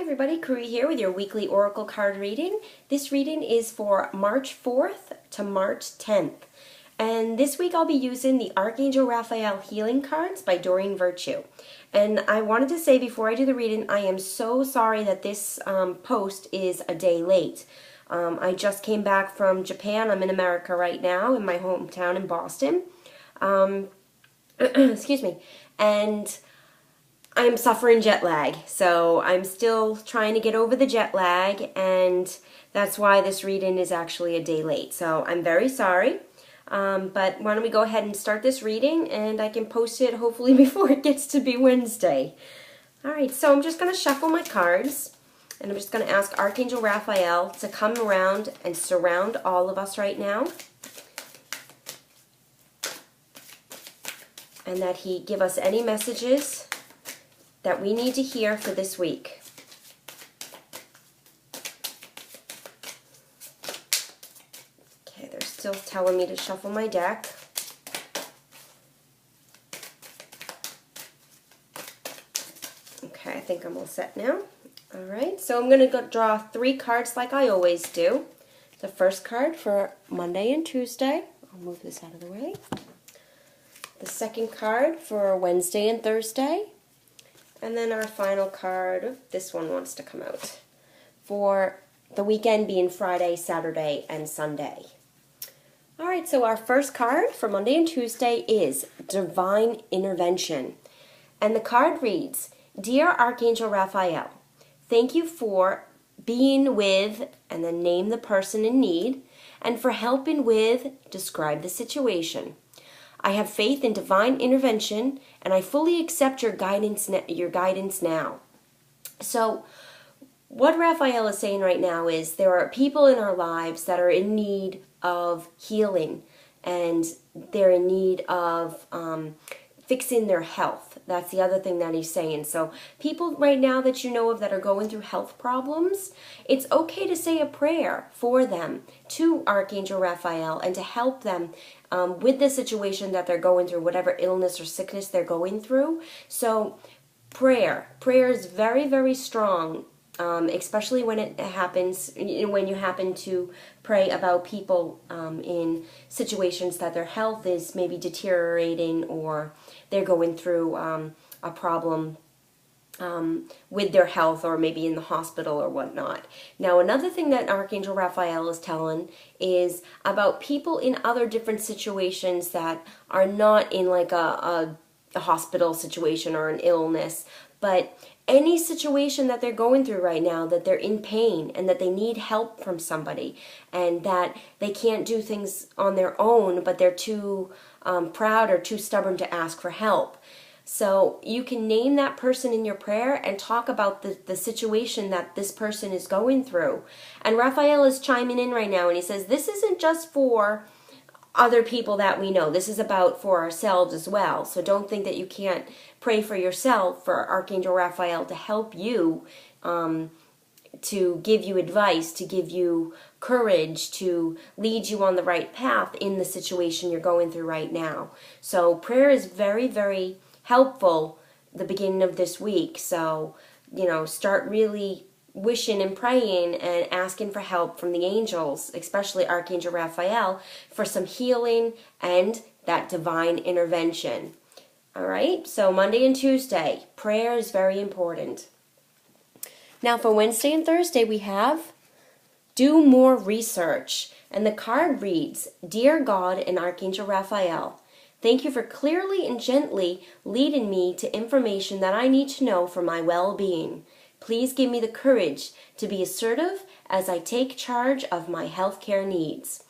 everybody, Kuri here with your weekly Oracle card reading. This reading is for March 4th to March 10th. And this week I'll be using the Archangel Raphael Healing Cards by Doreen Virtue. And I wanted to say before I do the reading, I am so sorry that this post is a day late. I just came back from Japan. I'm in America right now, in my hometown in Boston. Excuse me. And I'm suffering jet lag, so I'm still trying to get over the jet lag, and that's why this reading is actually a day late. So I'm very sorry, but why don't we go ahead and start this reading, and I can post it hopefully before it gets to be Wednesday. Alright, so I'm just going to shuffle my cards, and I'm just going to ask Archangel Raphael to come around and surround all of us right now, and that he give us any messages that we need to hear for this week. Okay, they're still telling me to shuffle my deck. Okay, I think I'm all set now. Alright, so I'm going to draw 3 cards like I always do. The first card for Monday and Tuesday. I'll move this out of the way. The second card for Wednesday and Thursday. And then our final card, this one wants to come out, for the weekend being Friday, Saturday, and Sunday. Alright, so our first card for Monday and Tuesday is Divine Intervention. And the card reads, Dear Archangel Raphael, thank you for being with, and then name the person in need, and for helping with, describe the situation. I have faith in divine intervention, and I fully accept your guidance now. So what Raphael is saying right now is there are people in our lives that are in need of healing, and they're in need of fixing their health. That's the other thing that he's saying. So people right now that you know of that are going through health problems, it's okay to say a prayer for them to Archangel Raphael and to help them with the situation that they're going through, whatever illness or sickness they're going through. So prayer is very, very strong, especially when it happens, when you happen to pray about people in situations that their health is maybe deteriorating, or they're going through a problem with their health, or maybe in the hospital or whatnot. Now, another thing that Archangel Raphael is telling is about people in other different situations that are not in like a hospital situation or an illness, but any situation that they're going through right now, that they're in pain and that they need help from somebody, and that they can't do things on their own, but they're too proud or too stubborn to ask for help. So you can name that person in your prayer and talk about the situation that this person is going through. And Raphael is chiming in right now, and he says, this isn't just for other people that we know. This is about for ourselves as well. So don't think that you can't pray for yourself, for Archangel Raphael to help you, to give you advice, to give you courage, to lead you on the right path in the situation you're going through right now. So prayer is very, very helpful the beginning of this week. So, start really wishing and praying and asking for help from the angels, especially Archangel Raphael, for some healing and that divine intervention. All right, so Monday and Tuesday, prayer is very important. Now for Wednesday and Thursday, we have Do More Research. And the card reads, Dear God and Archangel Raphael, thank you for clearly and gently leading me to information that I need to know for my well-being. Please give me the courage to be assertive as I take charge of my healthcare needs.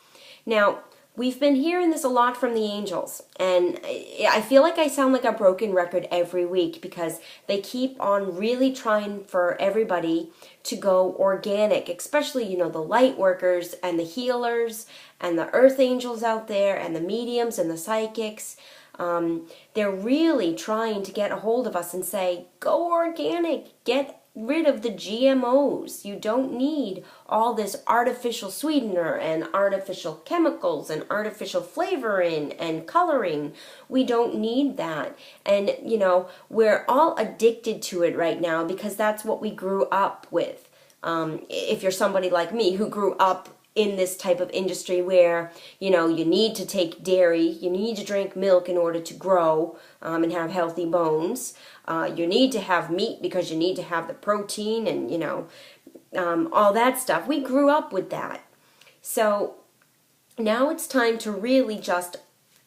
Now, we've been hearing this a lot from the angels, and I feel like I sound like a broken record every week because they keep on really trying for everybody to go organic, especially, the light workers and the healers and the earth angels out there and the mediums and the psychics. They're really trying to get a hold of us and say, go organic, get rid of the GMOs. You don't need all this artificial sweetener and artificial chemicals and artificial flavoring and coloring. We don't need that. And, you know, we're all addicted to it right now because that's what we grew up with. If you're somebody like me who grew up in this type of industry where, you know, you need to take dairy, you need to drink milk in order to grow and have healthy bones. You need to have meat because you need to have the protein and, you know, all that stuff. We grew up with that. So now it's time to really just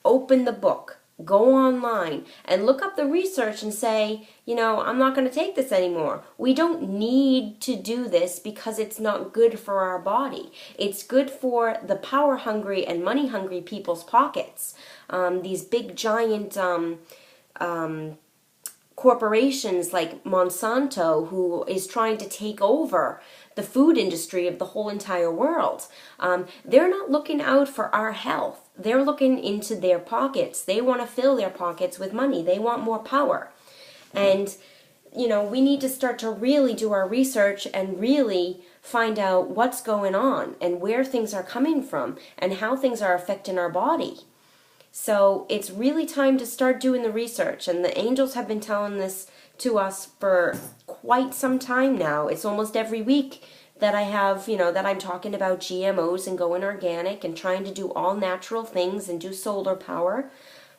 open the book. Go online and look up the research and say, you know, I'm not going to take this anymore. We don't need to do this because it's not good for our body. It's good for the power hungry and money hungry people's pockets. These big giant corporations like Monsanto, who is trying to take over the food industry of the whole entire world. They're not looking out for our health. They're looking into their pockets. They want to fill their pockets with money. They want more power. And, you know, we need to start to really do our research and really find out what's going on and where things are coming from and how things are affecting our body. So it's really time to start doing the research. And the angels have been telling this to us for quite some time now. It's almost every week that I have, you know, that I'm talking about GMOs and going organic and trying to do all natural things and do solar power.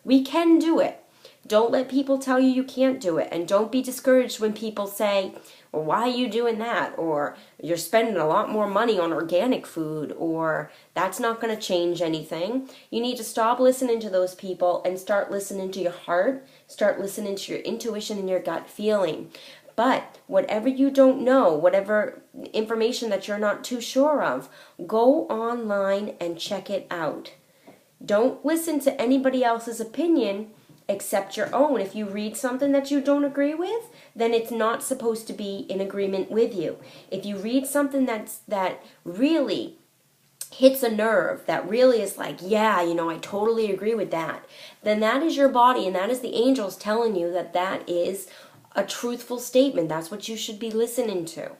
We can do it. Don't let people tell you you can't do it. And don't be discouraged when people say, well, why are you doing that? Or you're spending a lot more money on organic food, or that's not going to change anything. You need to stop listening to those people and start listening to your heart. Start listening to your intuition and your gut feeling. But whatever you don't know, whatever information that you're not too sure of, go online and check it out. Don't listen to anybody else's opinion except your own. If you read something that you don't agree with, then it's not supposed to be in agreement with you. If you read something that really hits a nerve, that really is like, yeah, you know, I totally agree with that, then that is your body and that is the angels telling you that that is a truthful statement. That's what you should be listening to.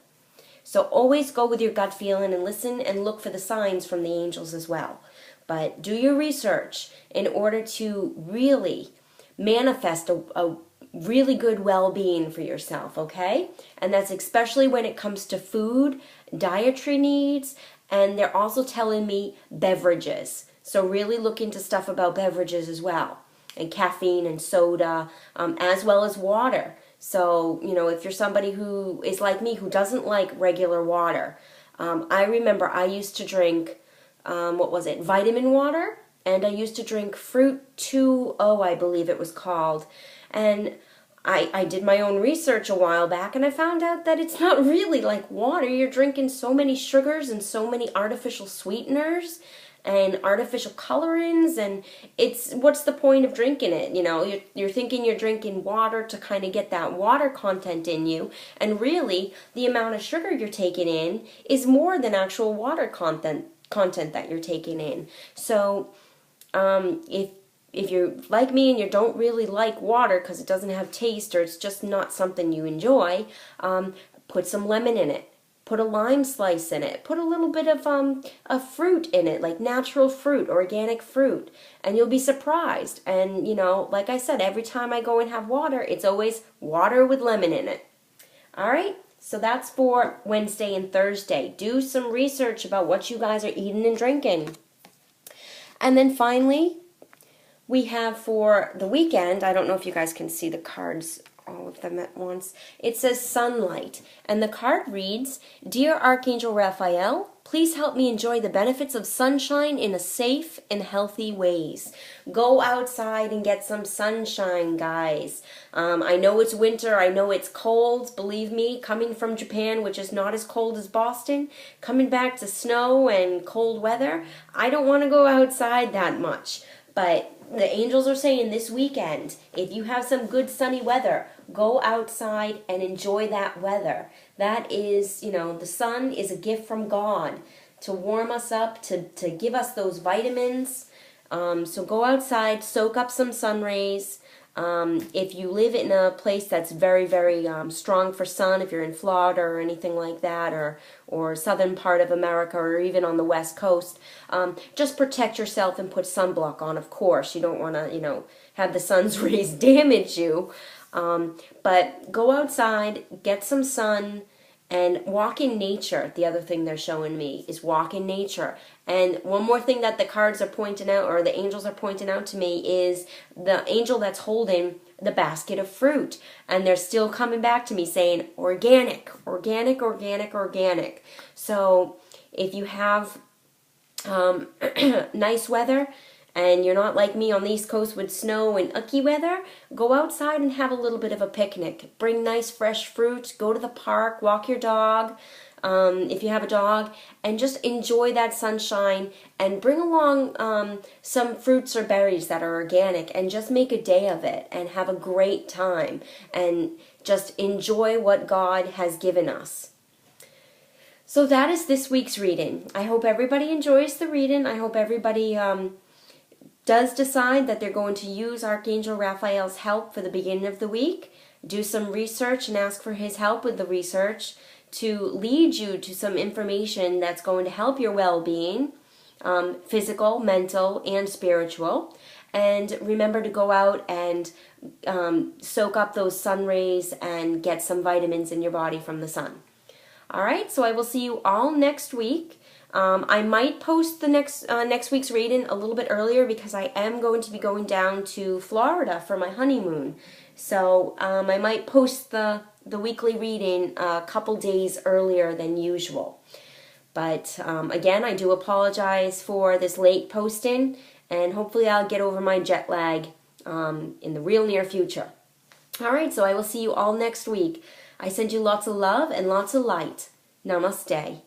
So always go with your gut feeling and listen and look for the signs from the angels as well. But do your research in order to really manifest a really good well-being for yourself, okay? And that's especially when it comes to food, dietary needs, and they're also telling me beverages. So really look into stuff about beverages as well, and caffeine and soda, as well as water. So, you know, if you're somebody who is like me, who doesn't like regular water, I remember I used to drink, vitamin water, and I used to drink Fruit 2O, I believe it was called. And I did my own research a while back, and I found out that it's not really like water. You're drinking so many sugars and so many artificial sweeteners and artificial colorings, and what's the point of drinking it? You know, you're thinking you're drinking water to kind of get that water content in you, and really the amount of sugar you're taking in is more than actual water content that you're taking in. So if you're like me and you don't really like water because it doesn't have taste or it's just not something you enjoy, put some lemon in it. Put a lime slice in it. Put a little bit of a fruit in it, like natural fruit, organic fruit, and you'll be surprised. And, you know, like I said, every time I go and have water, it's always water with lemon in it. All right? So that's for Wednesday and Thursday. Do some research about what you guys are eating and drinking. And then finally, we have for the weekend, I don't know if you guys can see the cards, all of them at once. It says sunlight, and the card reads, Dear Archangel Raphael, please help me enjoy the benefits of sunshine in a safe and healthy ways. Go outside and get some sunshine, guys. I know it's winter, I know it's cold, believe me, coming from Japan, which is not as cold as Boston, coming back to snow and cold weather, I don't want to go outside that much. But the angels are saying this weekend, if you have some good sunny weather, go outside and enjoy that weather. That is, you know, the sun is a gift from God to warm us up, to give us those vitamins, So go outside, soak up some sun rays. If you live in a place that's very, very strong for sun, if you're in Florida or anything like that, or southern part of America, or even on the West Coast, just protect yourself and put sunblock on, of course. You don't want to, have the sun's rays damage you. But go outside, get some sun, and walk in nature. The other thing they're showing me is walk in nature. And one more thing that the cards are pointing out, or the angels are pointing out to me, is the angel that's holding the basket of fruit. And they're still coming back to me saying organic, organic, organic, organic. So if you have nice weather, and you're not like me on the East Coast with snow and icky weather, go outside and have a little bit of a picnic. Bring nice fresh fruit, go to the park, walk your dog, if you have a dog, and just enjoy that sunshine, and bring along some fruits or berries that are organic, and just make a day of it and have a great time and just enjoy what God has given us. So that is this week's reading. I hope everybody enjoys the reading. I hope everybody does decide that they're going to use Archangel Raphael's help for the beginning of the week. Do some research and ask for his help with the research to lead you to some information that's going to help your well-being, physical, mental, and spiritual. And remember to go out and soak up those sun rays and get some vitamins in your body from the sun. All right, so I will see you all next week. I might post the next week's reading a little bit earlier because I am going to be going down to Florida for my honeymoon. So I might post the weekly reading a couple days earlier than usual. But again, I do apologize for this late posting, and hopefully I'll get over my jet lag in the real near future. All right, so I will see you all next week. I send you lots of love and lots of light. Namaste.